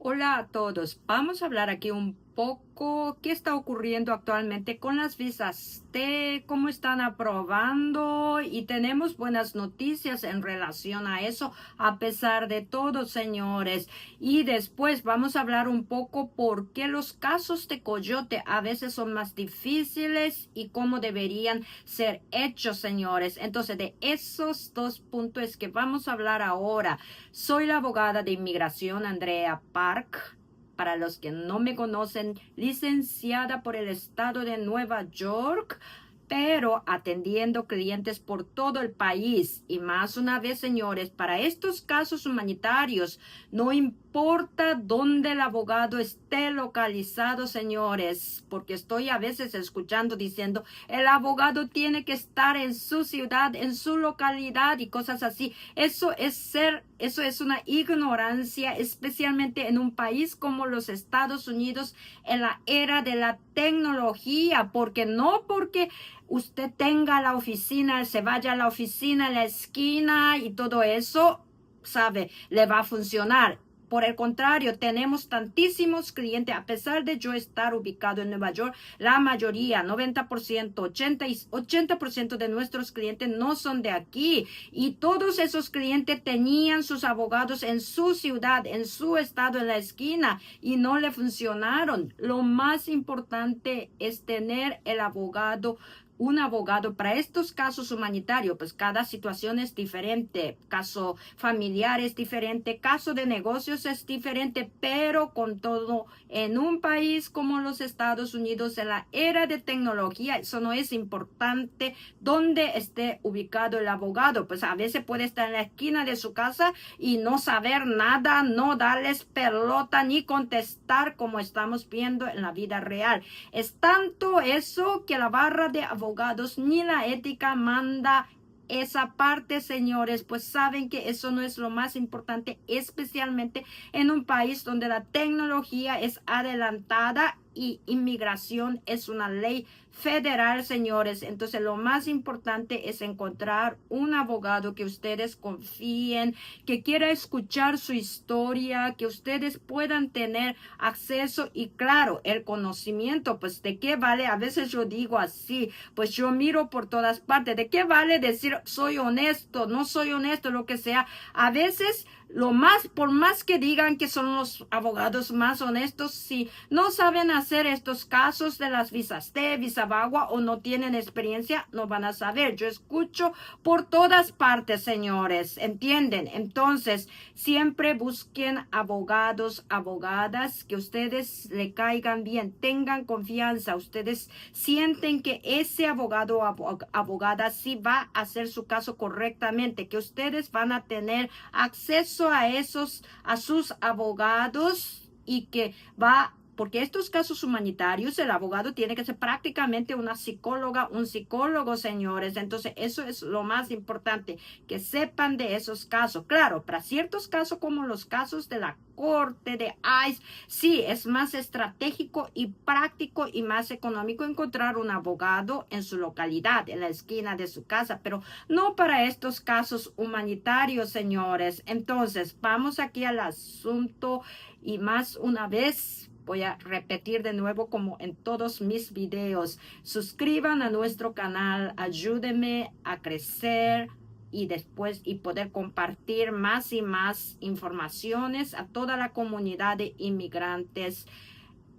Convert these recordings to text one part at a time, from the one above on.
Hola a todos. Vamos a hablar aquí un poco qué está ocurriendo actualmente con las visas T, cómo están aprobando y tenemos buenas noticias en relación a eso, a pesar de todo, señores. Y después vamos a hablar un poco por qué los casos de coyote a veces son más difíciles y cómo deberían ser hechos, señores. Entonces, de esos dos puntos que vamos a hablar ahora. Soy la abogada de inmigración Andrea Park. Para los que no me conocen, licenciada por el estado de Nueva York, pero atendiendo clientes por todo el país. Y más una vez, señores, para estos casos humanitarios, no importa dónde el abogado esté localizado, señores, porque estoy a veces escuchando diciendo, el abogado tiene que estar en su ciudad, en su localidad y cosas así. Eso es una ignorancia, especialmente en un país como los Estados Unidos, en la era de la tecnología, porque usted tenga la oficina, se vaya a la oficina en la esquina y todo eso, sabe, le va a funcionar. Por el contrario, tenemos tantísimos clientes, a pesar de yo estar ubicado en Nueva York, la mayoría, 90%, 80% de nuestros clientes no son de aquí. Y todos esos clientes tenían sus abogados en su ciudad, en su estado, en la esquina, y no le funcionaron. Lo más importante es tener el abogado, un abogado para estos casos humanitarios, pues cada situación es diferente, caso familiar es diferente, caso de negocios es diferente, pero con todo, en un país como los Estados Unidos, en la era de tecnología, eso no es importante dónde esté ubicado el abogado, pues a veces puede estar en la esquina de su casa y no saber nada, no darles pelota ni contestar como estamos viendo en la vida real. Es tanto eso que la barra de abogados ni la ética manda esa parte, señores, pues saben que eso no es lo más importante, especialmente en un país donde la tecnología es adelantada y inmigración es una ley federal, señores. Entonces, lo más importante es encontrar un abogado que ustedes confíen, que quiera escuchar su historia, que ustedes puedan tener acceso y claro, el conocimiento, pues de qué vale, a veces yo digo así, pues yo miro por todas partes, de qué vale decir soy honesto, no soy honesto, lo que sea, a veces por más que digan que son los abogados más honestos, si no saben hacer estos casos de las visas T, visa VAWA o no tienen experiencia, no van a saber. Yo escucho por todas partes, señores, ¿entienden? Entonces, siempre busquen abogados, abogadas que ustedes le caigan bien, tengan confianza, ustedes sienten que ese abogado o abogada sí va a hacer su caso correctamente, que ustedes van a tener acceso a sus abogados y que va, porque estos casos humanitarios, el abogado tiene que ser prácticamente una psicóloga, un psicólogo, señores. Entonces, eso es lo más importante, que sepan de esos casos. Claro, para ciertos casos como los casos de la corte de ICE, sí, es más estratégico y práctico y más económico encontrar un abogado en su localidad, en la esquina de su casa, pero no para estos casos humanitarios, señores. Entonces, vamos aquí al asunto y más una vez voy a repetir de nuevo como en todos mis videos. Suscriban a nuestro canal, ayúdenme a crecer y después y poder compartir más y más informaciones a toda la comunidad de inmigrantes.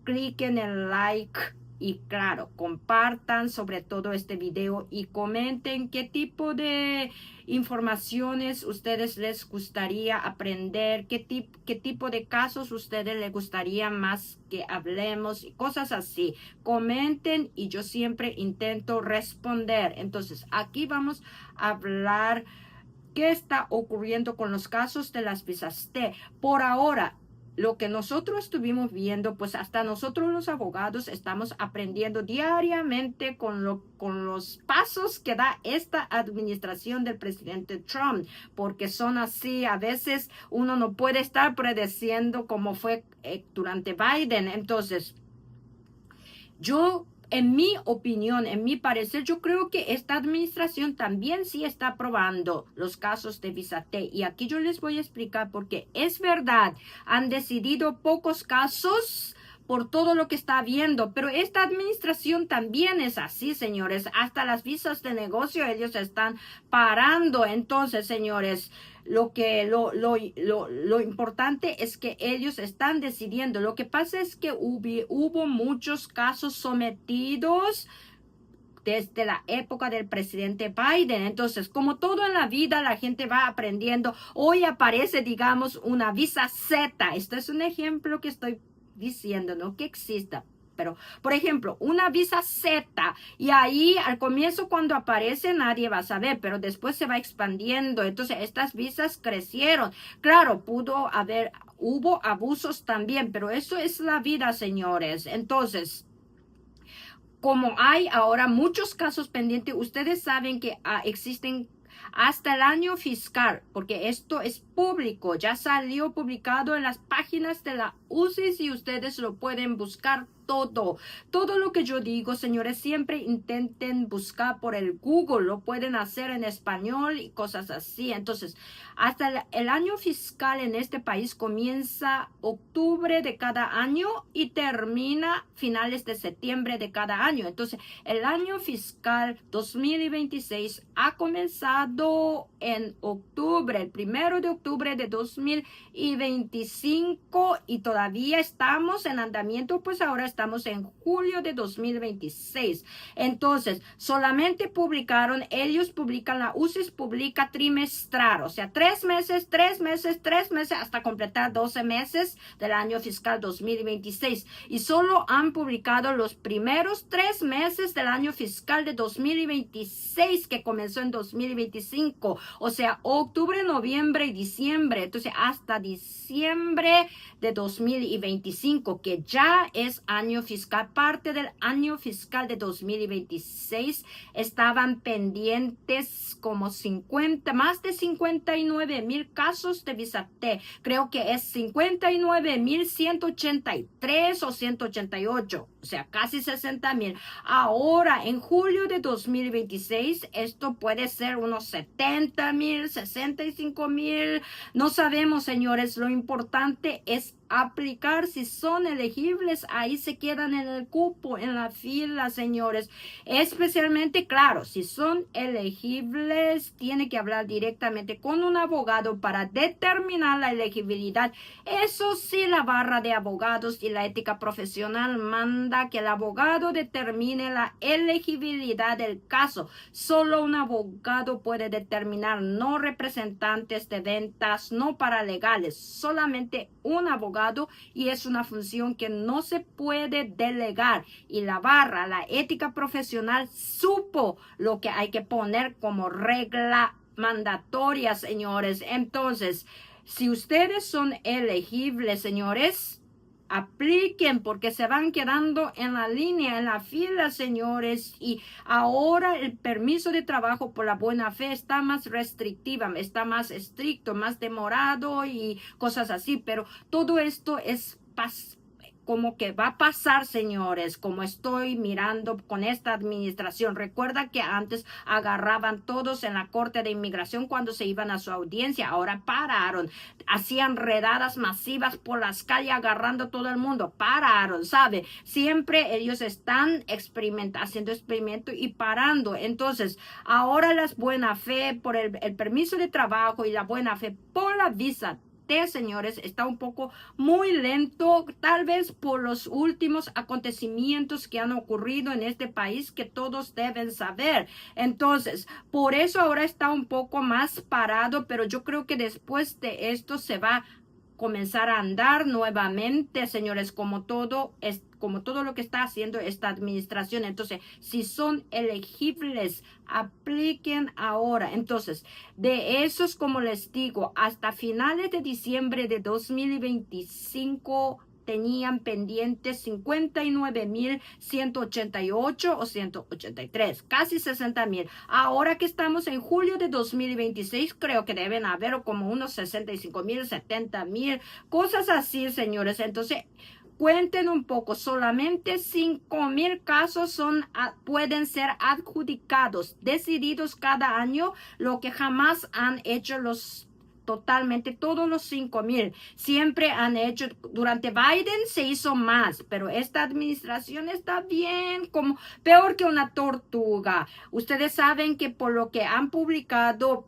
Cliquen en like y claro, compartan sobre todo este video y comenten qué tipo de informaciones ustedes les gustaría aprender, qué tipo de casos ustedes les gustaría más que hablemos y cosas así. Comenten y yo siempre intento responder. Entonces, aquí vamos a hablar qué está ocurriendo con los casos de las visas T. Por ahora, lo que nosotros estuvimos viendo, pues hasta nosotros los abogados estamos aprendiendo diariamente con los pasos que da esta administración del presidente Trump, porque son así, a veces uno no puede estar predeciendo como fue durante Biden. Entonces, yo en mi opinión, en mi parecer, yo creo que esta administración también sí está aprobando los casos de Visa T. Y aquí yo les voy a explicar porque es verdad, han decidido pocos casos por todo lo que está habiendo, pero esta administración también es así, señores. Hasta las visas de negocio ellos están parando. Entonces, señores, lo importante es que ellos están decidiendo. Lo que pasa es que hubo muchos casos sometidos desde la época del presidente Biden. Entonces, como todo en la vida, la gente va aprendiendo. Hoy aparece, digamos, una visa Z. Esto es un ejemplo que estoy diciendo, no que exista. Pero, por ejemplo, una visa Z, y ahí al comienzo cuando aparece nadie va a saber, pero después se va expandiendo. Entonces, estas visas crecieron. Claro, hubo abusos también, pero eso es la vida, señores. Entonces, como hay ahora muchos casos pendientes, ustedes saben que existen hasta el año fiscal, porque esto es público, ya salió publicado en las páginas de la UCIS y ustedes lo pueden buscar todo lo que yo digo, señores, siempre intenten buscar por el Google, lo pueden hacer en español y cosas así. Entonces, hasta el año fiscal en este país comienza octubre de cada año y termina finales de septiembre de cada año. Entonces, el año fiscal 2026 ha comenzado en octubre, el 1 de octubre de 2025 y todavía estamos en andamiento, pues ahora estamos en julio de 2026. Entonces, solamente ellos publican, la UCIS publica trimestral, o sea, 3 meses, 3 meses, 3 meses, hasta completar 12 meses del año fiscal 2026. Y solo han publicado los primeros 3 meses del año fiscal de 2026, que comenzó en 2025. O sea, octubre, noviembre y diciembre. Entonces, hasta diciembre de 2025, que ya es año fiscal, parte del año fiscal de 2026, estaban pendientes como más de 59,000 casos de Visa T. Creo que es 59,183 o 188, o sea, casi 60,000. Ahora, en julio de 2026, esto puede ser unos 70,000, 65,000. No sabemos, señores. Lo importante es aplicar. Si son elegibles, ahí se quedan en el cupo, en la fila, señores. Especialmente, claro, si son elegibles, tiene que hablar directamente con un abogado para determinar la elegibilidad. Eso sí, la barra de abogados y la ética profesional manda que el abogado determine la elegibilidad del caso. Solo un abogado puede determinar, no representantes de ventas, no paralegales, solamente un abogado, y es una función que no se puede delegar. Y la barra, la ética profesional, supo lo que hay que poner como regla mandatoria, señores. Entonces, si ustedes son elegibles, señores, apliquen, porque se van quedando en la línea, en la fila, señores. Y ahora el permiso de trabajo por la buena fe está más restrictiva, está más estricto, más demorado y cosas así. Pero todo esto es como que va a pasar, señores, como estoy mirando con esta administración. Recuerda que antes agarraban todos en la Corte de Inmigración cuando se iban a su audiencia. Ahora pararon. Hacían redadas masivas por las calles agarrando a todo el mundo. Pararon, ¿sabe? Siempre ellos están haciendo experimento y parando. Entonces, ahora las buena fe por el permiso de trabajo y la buena fe por la visa, señores, está un poco muy lento, tal vez por los últimos acontecimientos que han ocurrido en este país que todos deben saber. Entonces, por eso ahora está un poco más parado, pero yo creo que después de esto se va a comenzar a andar nuevamente, señores, como todo lo que está haciendo esta administración. Entonces, si son elegibles, apliquen ahora. Entonces, de esos, como les digo, hasta finales de diciembre de 2025 tenían pendientes 59,188 o 183, casi 60,000. Ahora que estamos en julio de 2026, creo que deben haber como unos 65,000, 70,000, cosas así, señores. Entonces, cuenten un poco, solamente 5,000 casos pueden ser adjudicados, decididos cada año, lo que jamás han hecho totalmente todos los 5,000. Siempre han hecho, durante Biden se hizo más, pero esta administración está bien, como peor que una tortuga. Ustedes saben que por lo que han publicado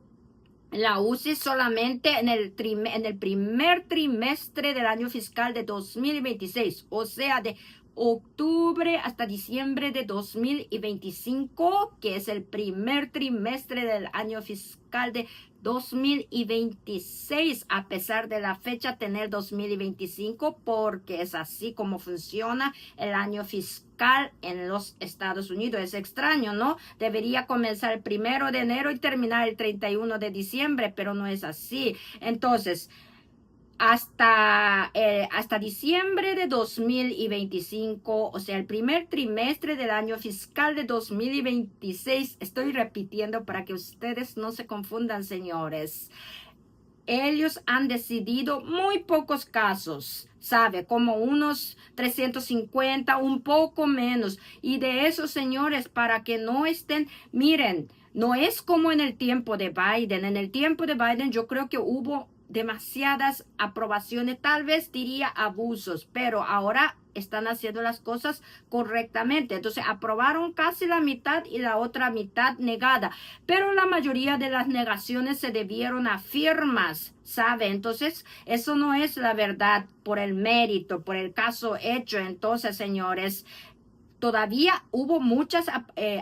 la UCI solamente en el primer trimestre del año fiscal de 2026, o sea, de octubre hasta diciembre de 2025, que es el primer trimestre del año fiscal de 2026, a pesar de la fecha tener 2025, porque es así como funciona el año fiscal en los Estados Unidos. Es extraño, ¿no? Debería comenzar el 1 de enero y terminar el 31 de diciembre, pero no es así. Entonces, hasta diciembre de 2025, o sea, el primer trimestre del año fiscal de 2026, estoy repitiendo para que ustedes no se confundan, señores. Ellos han decidido muy pocos casos, ¿sabe? Como unos 350, un poco menos. Y de esos, señores, para que no estén, miren, no es como en el tiempo de Biden. En el tiempo de Biden yo creo que hubo demasiadas aprobaciones, tal vez diría abusos, pero ahora están haciendo las cosas correctamente. Entonces aprobaron casi la mitad y la otra mitad negada, pero la mayoría de las negaciones se debieron a firmas, ¿sabe? Entonces eso no es la verdad por el mérito, por el caso hecho. Entonces, señores, todavía hubo muchas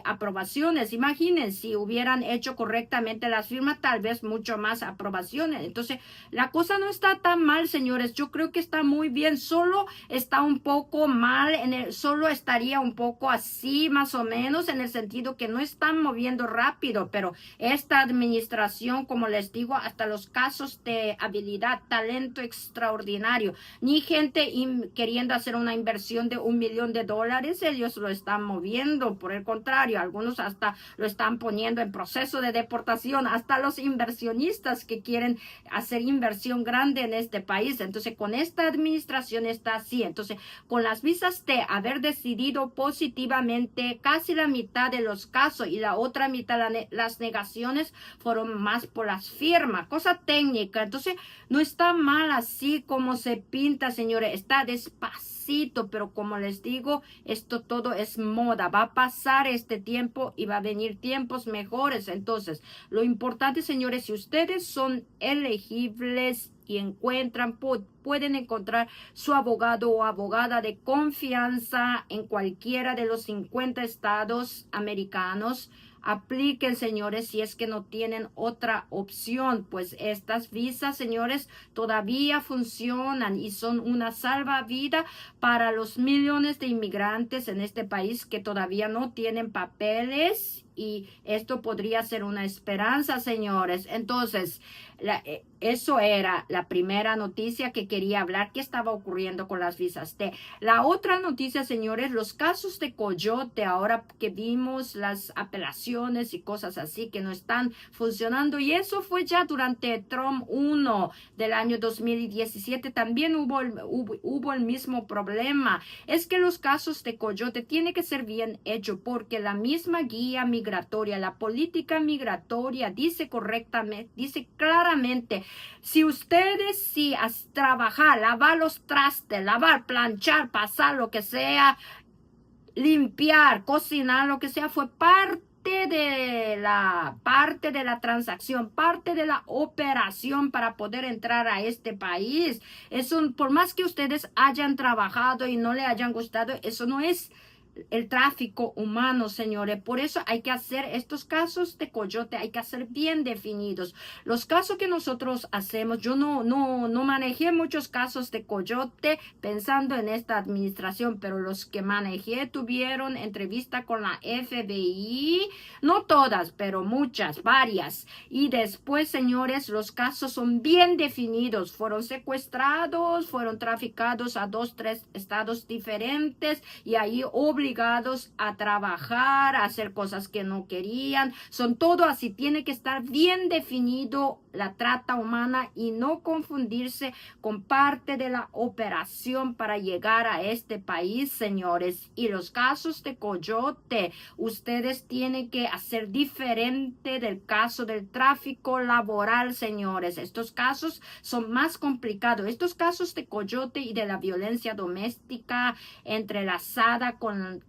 aprobaciones. Imaginen si hubieran hecho correctamente las firmas, tal vez mucho más aprobaciones. Entonces, la cosa no está tan mal, señores. Yo creo que está muy bien. Solo está un poco mal, solo estaría un poco así, más o menos, en el sentido que no están moviendo rápido. Pero esta administración, como les digo, hasta los casos de habilidad, talento extraordinario, ni gente queriendo hacer una inversión de $1 millón, ellos lo están moviendo. Por el contrario, algunos hasta lo están poniendo en proceso de deportación, hasta los inversionistas que quieren hacer inversión grande en este país. Entonces, con esta administración está así. Entonces, con las visas de haber decidido positivamente casi la mitad de los casos y la otra mitad, las negaciones fueron más por las firmas, cosa técnica. Entonces, no está mal así como se pinta, señores. Está despacito, pero como les digo, esto todo es moda. Va a pasar este tiempo y va a venir tiempos mejores. Entonces, lo importante, señores, si ustedes son elegibles y pueden encontrar su abogado o abogada de confianza en cualquiera de los 50 estados americanos. Apliquen, señores, si es que no tienen otra opción, pues estas visas, señores, todavía funcionan y son una salvavidas para los millones de inmigrantes en este país que todavía no tienen papeles, y esto podría ser una esperanza, señores. Entonces, eso era la primera noticia que quería hablar, que estaba ocurriendo con las visas T. La otra noticia, señores, los casos de Coyote, ahora que vimos las apelaciones y cosas así que no están funcionando, y eso fue ya durante Trump 1 del año 2017, también hubo el mismo problema. Es que los casos de Coyote tienen que ser bien hechos, porque la misma guía migratoria, la política migratoria dice correctamente, dice claramente, si ustedes trabajar, lavar los trastes, lavar, planchar, pasar lo que sea, limpiar, cocinar, lo que sea, fue parte de la transacción, parte de la operación para poder entrar a este país. Eso, por más que ustedes hayan trabajado y no le hayan gustado, eso no es el tráfico humano, señores. Por eso hay que hacer estos casos de Coyote, hay que hacer bien definidos. Los casos que nosotros hacemos, yo no manejé muchos casos de Coyote pensando en esta administración, pero los que manejé tuvieron entrevista con la FBI, no todas, pero muchas, varias. Y después, señores, los casos son bien definidos. Fueron secuestrados, fueron traficados a 2, 3 estados diferentes, y ahí obviamente obligados a trabajar, a hacer cosas que no querían. Son todo así. Tiene que estar bien definido la trata humana y no confundirse con parte de la operación para llegar a este país, señores. Y los casos de Coyote, ustedes tienen que hacer diferente del caso del tráfico laboral, señores. Estos casos son más complicados. Estos casos de Coyote y de la violencia doméstica entrelazada con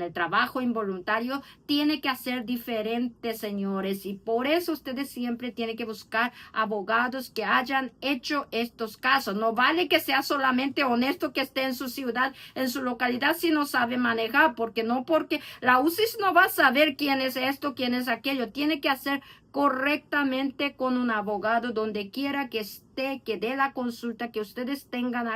el trabajo involuntario tiene que hacer diferente, señores. Y por eso ustedes siempre tienen que buscar abogados que hayan hecho estos casos. No vale que sea solamente honesto, que esté en su ciudad, en su localidad, si no sabe manejar, porque la UCIS no va a saber quién es esto, quién es aquello. Tiene que hacer correctamente con un abogado donde quiera que esté, que dé la consulta, que ustedes tengan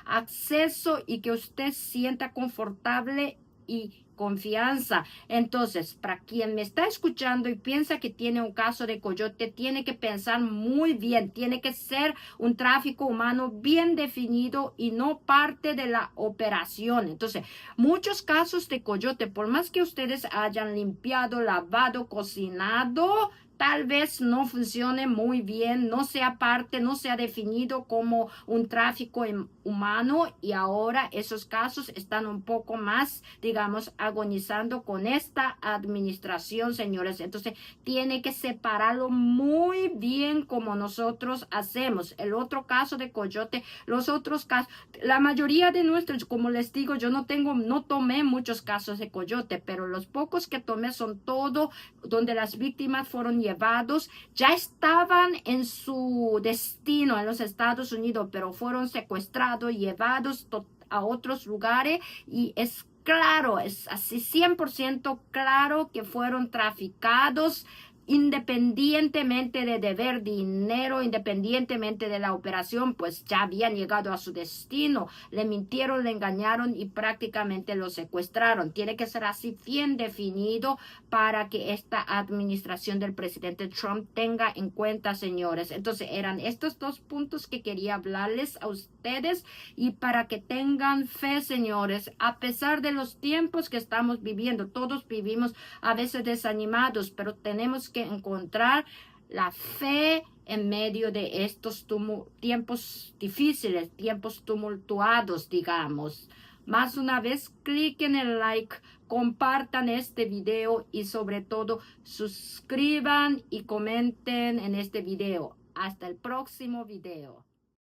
acceso y que usted sienta confortable y confianza. Entonces, para quien me está escuchando y piensa que tiene un caso de Coyote, tiene que pensar muy bien. Tiene que ser un tráfico humano bien definido y no parte de la operación. Entonces, muchos casos de Coyote, por más que ustedes hayan limpiado, lavado, cocinado, tal vez no funcione muy bien, no sea parte, no sea definido como un tráfico humano, y ahora esos casos están un poco más, digamos, agonizando con esta administración, señores. Entonces, tiene que separarlo muy bien como nosotros hacemos. El otro caso de Coyote, los otros casos, la mayoría de nuestros, como les digo, yo no tomé muchos casos de Coyote, pero los pocos que tomé son todo donde las víctimas fueron llevados, ya estaban en su destino en los Estados Unidos, pero fueron secuestrados, llevados a otros lugares, y es claro, es así 100% claro que fueron traficados independientemente de deber dinero, independientemente de la operación, pues ya habían llegado a su destino. Le mintieron, le engañaron y prácticamente lo secuestraron. Tiene que ser así bien definido para que esta administración del presidente Trump tenga en cuenta, señores. Entonces, eran estos dos puntos que quería hablarles a ustedes, y para que tengan fe, señores, a pesar de los tiempos que estamos viviendo, todos vivimos a veces desanimados, pero tenemos que encontrar la fe en medio de estos tiempos difíciles, tiempos tumultuados, digamos. Más una vez, clic en el like, compartan este video y sobre todo suscriban y comenten en este video. Hasta el próximo video.